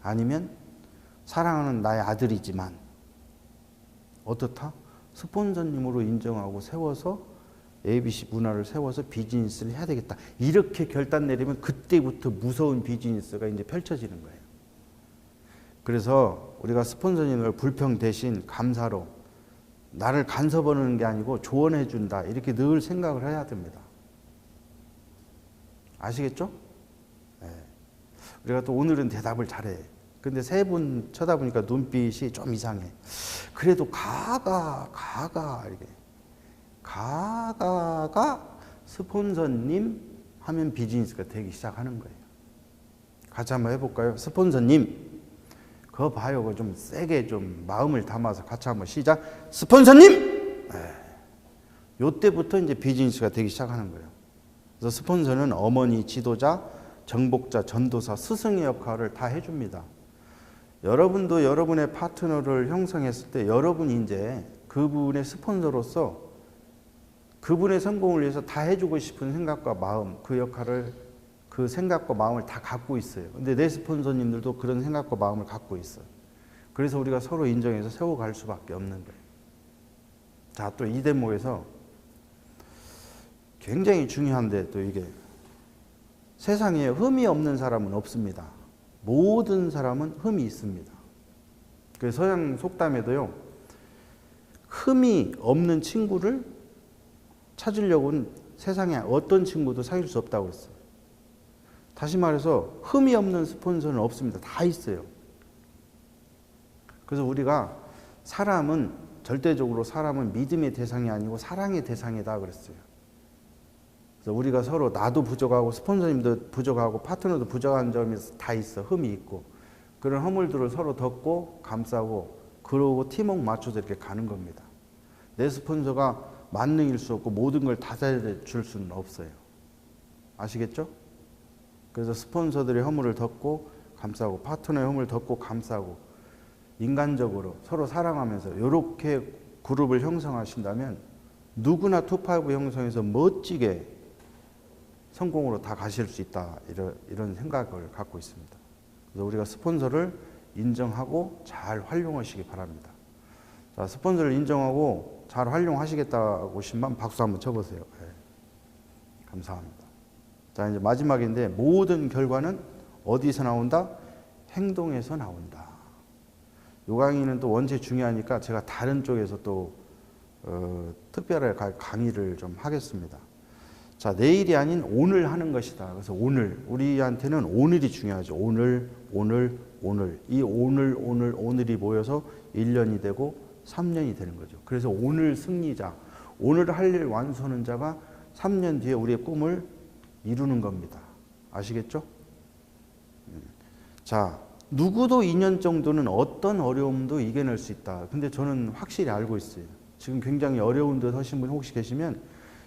[SPEAKER 1] 아니면 사랑하는 나의 아들이지만 어떻다? 스폰서님으로 인정하고 세워서 ABC 문화를 세워서 비즈니스를 해야 되겠다. 이렇게 결단 내리면 그때부터 무서운 비즈니스가 이제 펼쳐지는 거예요. 그래서 우리가 스폰서님을 불평 대신 감사로 나를 간섭하는 게 아니고 조언해 준다. 이렇게 늘 생각을 해야 됩니다. 아시겠죠? 네. 우리가 또 오늘은 대답을 잘해. 근데 세 분 쳐다보니까 눈빛이 좀 이상해. 그래도 가가 이렇게. 가가가 스폰서님 하면 비즈니스가 되기 시작하는 거예요. 같이 한번 해볼까요? 스폰서님. 그거 봐요. 그거 좀 세게 좀 마음을 담아서 같이 한번 시작. 스폰서님! 요때부터 이제 비즈니스가 되기 시작하는 거예요. 그래서 스폰서는 어머니, 지도자, 정복자, 전도사, 스승의 역할을 다 해줍니다. 여러분도 여러분의 파트너를 형성했을 때 여러분이 이제 그분의 스폰서로서 그분의 성공을 위해서 다 해주고 싶은 생각과 마음, 그 역할을, 그 생각과 마음을 다 갖고 있어요. 근데 내 스폰서님들도 그런 생각과 마음을 갖고 있어요. 그래서 우리가 서로 인정해서 세워갈 수밖에 없는 거예요. 자, 또 이 대목에서 굉장히 중요한데 또 이게 세상에 흠이 없는 사람은 없습니다. 모든 사람은 흠이 있습니다. 그 서양 속담에도요, 흠이 없는 친구를 찾으려고는 세상에 어떤 친구도 사귈 수 없다고 했어요. 다시 말해서 흠이 없는 스폰서는 없습니다. 다 있어요. 그래서 우리가 절대적으로 사람은 믿음의 대상이 아니고 사랑의 대상이다 그랬어요. 그래서 우리가 서로 나도 부족하고 스폰서님도 부족하고 파트너도 부족한 점이 다 있어. 흠이 있고. 그런 허물들을 서로 덮고 감싸고 그러고 팀워크 맞춰서 이렇게 가는 겁니다. 내 스폰서가 만능일 수 없고 모든 걸 다 잘해줄 수는 없어요. 아시겠죠? 그래서 스폰서들의 허물을 덮고 감싸고 파트너의 허물을 덮고 감싸고 인간적으로 서로 사랑하면서 이렇게 그룹을 형성하신다면 누구나 투파이브 형성해서 멋지게 성공으로 다 가실 수 있다. 이런 생각을 갖고 있습니다. 그래서 우리가 스폰서를 인정하고 잘 활용하시기 바랍니다. 자, 스폰서를 인정하고 잘 활용하시겠다고 하시면 박수 한번 쳐보세요. 네. 감사합니다. 자, 이제 마지막인데 모든 결과는 어디서 나온다? 행동에서 나온다. 요 강의는 또 원체 중요하니까 제가 다른 쪽에서 또 특별하게 강의를 좀 하겠습니다. 자, 내일이 아닌 오늘 하는 것이다. 그래서 오늘, 우리한테는 오늘이 중요하죠. 오늘. 이 오늘이 모여서 1년이 되고 3년이 되는 거죠. 그래서 오늘 승리자, 오늘 할 일 완수하는 자가 3년 뒤에 우리의 꿈을 이루는 겁니다. 아시겠죠? 자, 누구도 2년 정도는 어떤 어려움도 이겨낼 수 있다. 근데 저는 확실히 알고 있어요. 지금 굉장히 어려운 데 서신 분 혹시 계시면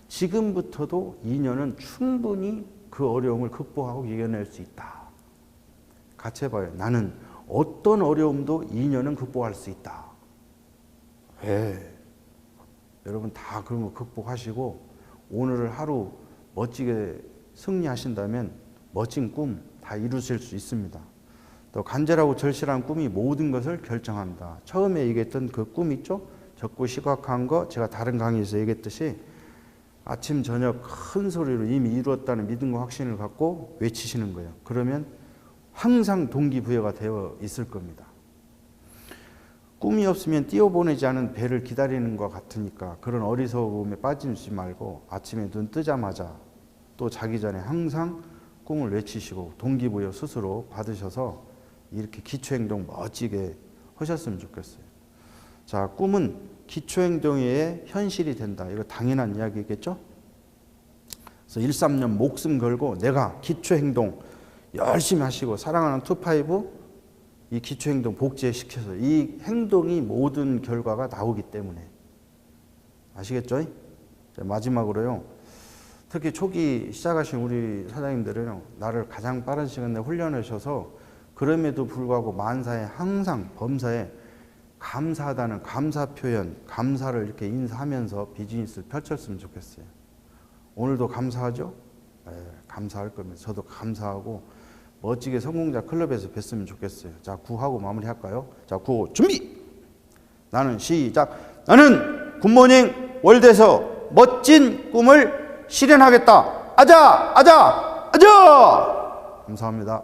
[SPEAKER 1] 지금부터도 2년은 충분히 그 어려움을 극복하고 이겨낼 수 있다. 같이 해봐요. 나는 어떤 어려움도 2년은 극복할 수 있다. 왜? 여러분 다 그런 거 극복하시고 오늘을 하루 멋지게 승리하신다면 멋진 꿈 다 이루실 수 있습니다. 또 간절하고 절실한 꿈이 모든 것을 결정합니다. 처음에 얘기했던 그 꿈 있죠? 적고 시각한 거, 제가 다른 강의에서 얘기했듯이 아침 저녁 큰 소리로 이미 이루었다는 믿음과 확신을 갖고 외치시는 거예요. 그러면 항상 동기부여가 되어 있을 겁니다. 꿈이 없으면 띄워보내지 않은 배를 기다리는 것 같으니까 그런 어리석음에 빠지지 말고 아침에 눈 뜨자마자 또 자기 전에 항상 꿈을 외치시고 동기부여 스스로 받으셔서 이렇게 기초행동 멋지게 하셨으면 좋겠어요. 자, 꿈은 기초행동의 현실이 된다. 이거 당연한 이야기겠죠? 그래서 1, 3년 목숨 걸고 내가 기초행동 열심히 하시고 사랑하는 투파이브 이 기초행동 복제시켜서 이 행동이 모든 결과가 나오기 때문에 아시겠죠? 자, 마지막으로요. 특히 초기 시작하신 우리 사장님들은요. 나를 가장 빠른 시간 내에 훈련하셔서 그럼에도 불구하고 만사에 항상 범사에 감사하다는 감사 표현, 감사를 이렇게 인사하면서 비즈니스를 펼쳤으면 좋겠어요. 오늘도 감사하죠? 네, 감사할 겁니다. 저도 감사하고 멋지게 성공자 클럽에서 뵀으면 좋겠어요. 자, 구하고 마무리할까요? 자, 구 준비! 나는 시작! 나는 굿모닝 월드에서 멋진 꿈을 실현하겠다! 아자! 아자! 아자! 감사합니다.